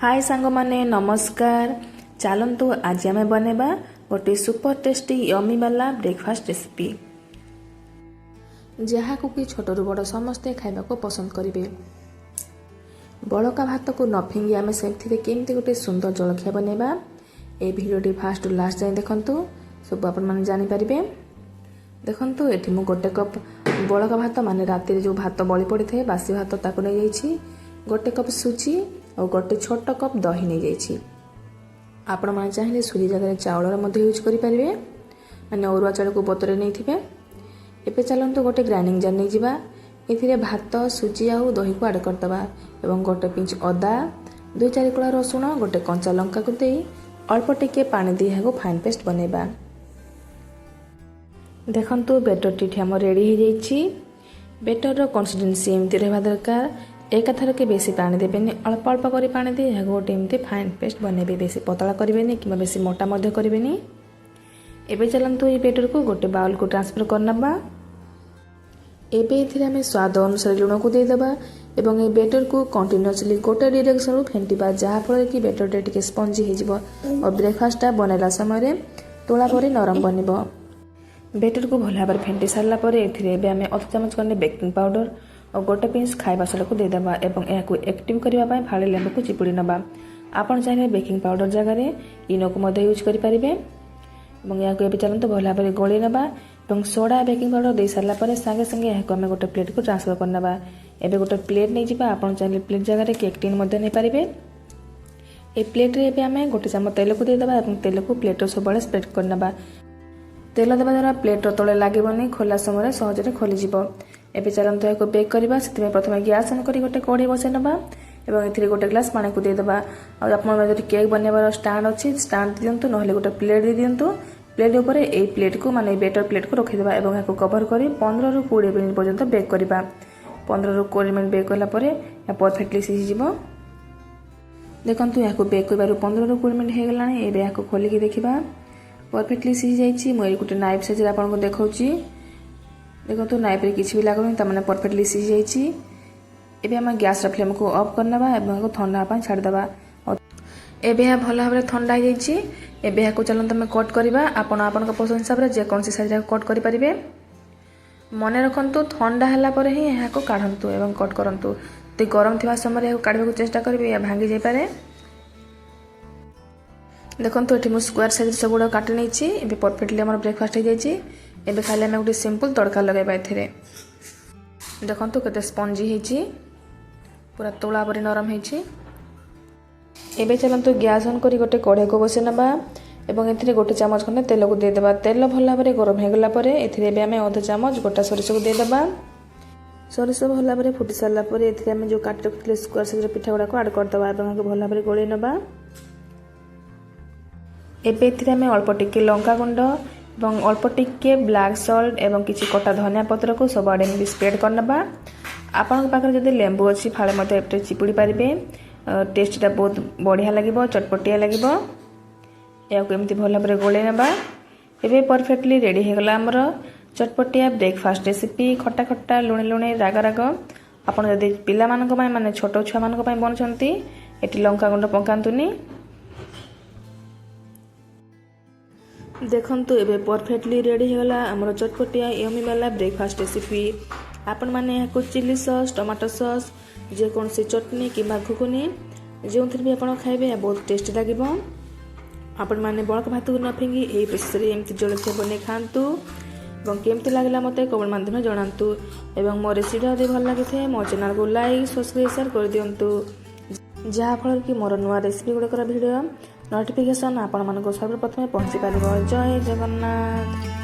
हाय सांग माने नमस्कार। चलतु आज आम बनवा गोटे सुपर टेस्टी यमी वाला ब्रेकफास्ट रेसिपी जहाँ को कि छोट रु बड़ समस्ते खाइबा को पसंद करेंगे। बड़का भात को न फिंगी आम से केमती गोटे सुंदर जलखिया बनवा ए भिडियोटी फास्ट लास्ट जाए देखंतु सब आपण माने जानि परिबे। देखंतु एठी मु गोटे कप बड़का भात माने राति जो भात बळी पड़ी थे बासी भात ताको नै जाइछि। गोटे कप सुजी और गोटे छोट कप दही नहीं जाइछि। आपण माने चाहिए सुजी जगह चावल मध्य यूज करि परिबे माने अरुआ चाउल को बतरे नै थिबे। एबे चलंतु गोटे ग्राइंडिंग जार नै जिबा एथिरे भात सुजी आ दही को ऐड करदबा एवं गोटे पिंच अदा 2-4 कुला रसुण गोटे कंचा लंका को देई अल्प टिके पानी दी हागो फाइन पेस्ट बनेबा। देखंतु बेटर टी हम रेडी हो जाइछि। बेटर रो कंसिस्टेंसी एमती रहबा दरकार। एक थर के बेसी पानी देबेनी अल्प अल्प करी पानी दे गोटे एमती फाइन पेस्ट बनेबे। बेसी पतला करेंगे कि बेसी मोटा मध्य करेंगे। एबे चलंतु ये बेटर को गोटे बाउल को ट्रांसफर करनबा। एबे एथिरे हमें स्वाद अनुसार लुण को दे देबा एवं ए बेटर को कंटिन्यूअसली गोटे डायरेक्शन रो फेंटिबा जहा फल कि बेटर टे टिके स्पंजी हे जिवो और ब्रेकफास्ट बनाइला समय रे तोला परे नरम बनिबो। बेटर को भल भाव फेंटी सारा पर एथिरे एबे हमें अध चमच करने बेकिंग पाउडर और गोटे पिंच खाइबा सोडा को दे देबा एवं एहाकु एक्टिव करबा पय फाळे लेंबू को चिपुड़ी नबा। आपण चाहिए बेकिंग पाउडर जगह रे इनो को मध्य यूज करि परिबे एवं एहाकु एबे चलंतु भल भाव गोली नबा एवं सोडा बेकिंग पाउडर दे सारा पर संगे संगे एहाकु हमें गोटे प्लेट को ट्रांसफर करनबा। एबे गोटे प्लेट नै जिबा आपण चाहिए प्लेट जगह रे केक टिन मध्य नै परिबे। ए प्लेट रे एबे हमें गोटे चमच तेल को दे देबा एवं तेल को प्लेट रो सबले स्प्रेड करनबा। तेल देवा द्वारा प्लेट तले लागेबनी खोला समय सहजरे खोली जिवो। एबे चलंतु याको बेक करबा। सेति प्रथमे गैस ऑन करी गोटे कढ़ी बसे नबा एवं एथिरे गोटे ग्लास पानी को दे देबा। आ आपण जदि केक बनेबार स्टैंड अछि स्टैंड दियंतु नहले गोटे प्लेट दे दियंतु। प्लेट ऊपर ए प्लेट को माने बेटर प्लेट को रखि देबा एवं याको कवर करी 15 रु 20 मिनिट पर्यंत बेक करबा। 15 रु 20 मिनिट बेक करला परे या परफेक्टली सिझि जिवो। देखंतु याको बेक करबारु 15 रु 20 मिनिट हे गलानी। एबे याको खोली के देखिबा परफेक्टली सिझि जाइछि। मोर गोटे नाइफ साइज रे आपन को देखाउछि। देखंतु नाइफ रे किछि भी लागोनी त माने परफेक्टली सिझि जाइछि। एबे हम गैस रा फ्लेम को ऑफ करनबा एवं को ठंडा पय छाड़ देबा। एबे या भल भाबरे ठंडा हो जाइछि। एबे याको चलंतु हम कट करबा। आपन आपन को पसंद हिसाब रे जे कोन सी साइज रे कट करि परिबे। मने रखंतु ठंडा हला पर ही याको काढंतु एवं कट करंतु। ते गरम थिबा समय याको काढबा को चेष्टा करबे या भांगी जाय पारे। देखंतु एठी मु स्क्वायर साइज सब गुडा काटि नैछि। एबे परफेक्टली हमर ब्रेकफास्ट हो जाइछि। एबे खाली हम गोटे सिंपल तड़का लगाइबा एथिरे। देखंतु केते स्पंजी हेछि पूरा तोला परि नरम हेछि। एबे चलंतु गैस ऑन करी गोटे कढ़ाई को बसे नबा एवं एथिरे गोटे चमच खने तेल को दे देबा। तेल भल्ला परे गरम हे गला परे एथिरे एबे हमें आधा चमच गोटा सरिष को दे देबा। सरिष भल्ला परे फुटी सारला परे एथिरे हमें जो काटि रखिले स्क्वायर साइज पिठा गुडा को ऐड कर दबा एवं भल्ला परे गोळी नबा। एबे एथिरे हमें अल्प टिके लंका गुंड एवं अल्प टिके ब्लैक सॉल्ट एवं किछि कटा धनिया पत्र को सब आडे में स्प्रेड करनबा। आपन पाखर जदि लेंबू अछि फाळे मते एपटे चिपुडी पारिबे। टेस्टटा बहुत बढ़िया लागिबो चटपटिया लागिबो। याको एमती भल भाबरे गोळे नबा। एबे परफेक्टली रेडी हे गला हमर चटपटिया ब्रेकफास्ट रेसिपी। खट्टा खट्टा लुणे लुणे राग राग आपन जदि पिला मानक पय माने छोटो छुआ मानक पय बनछंती एटी लंका गुंड पकांतुनी। देखंतु एबे परफेक्टली रेडी हे गला हमर चटपटिया यमी वाला ब्रेकफास्ट रेसिपी। आपण माने याको चिली सॉस टमाटो सॉस जे कोन से चटनी कि घुगुनी जो भी आपण खाइबे या बहुत टेस्टी लागिबो। आपण माने बळक भात को न फिंगी एई प्रोसेस रे एमती जलखिया बने खांतु एवं केमती लागला मते कमेंट माध्यम जणांतु एवं मो रेसिपी यदि भल लागिथे मो चैनल को लाइक सब्सक्राइब शेयर कर दियंतु जहा फल कि मोर नुवा रेसिपी गुडकर वीडियो नोटिफिकेशन आपण मानको सर्वप्रथम पहुंची पारिबो। जय जगन्नाथ।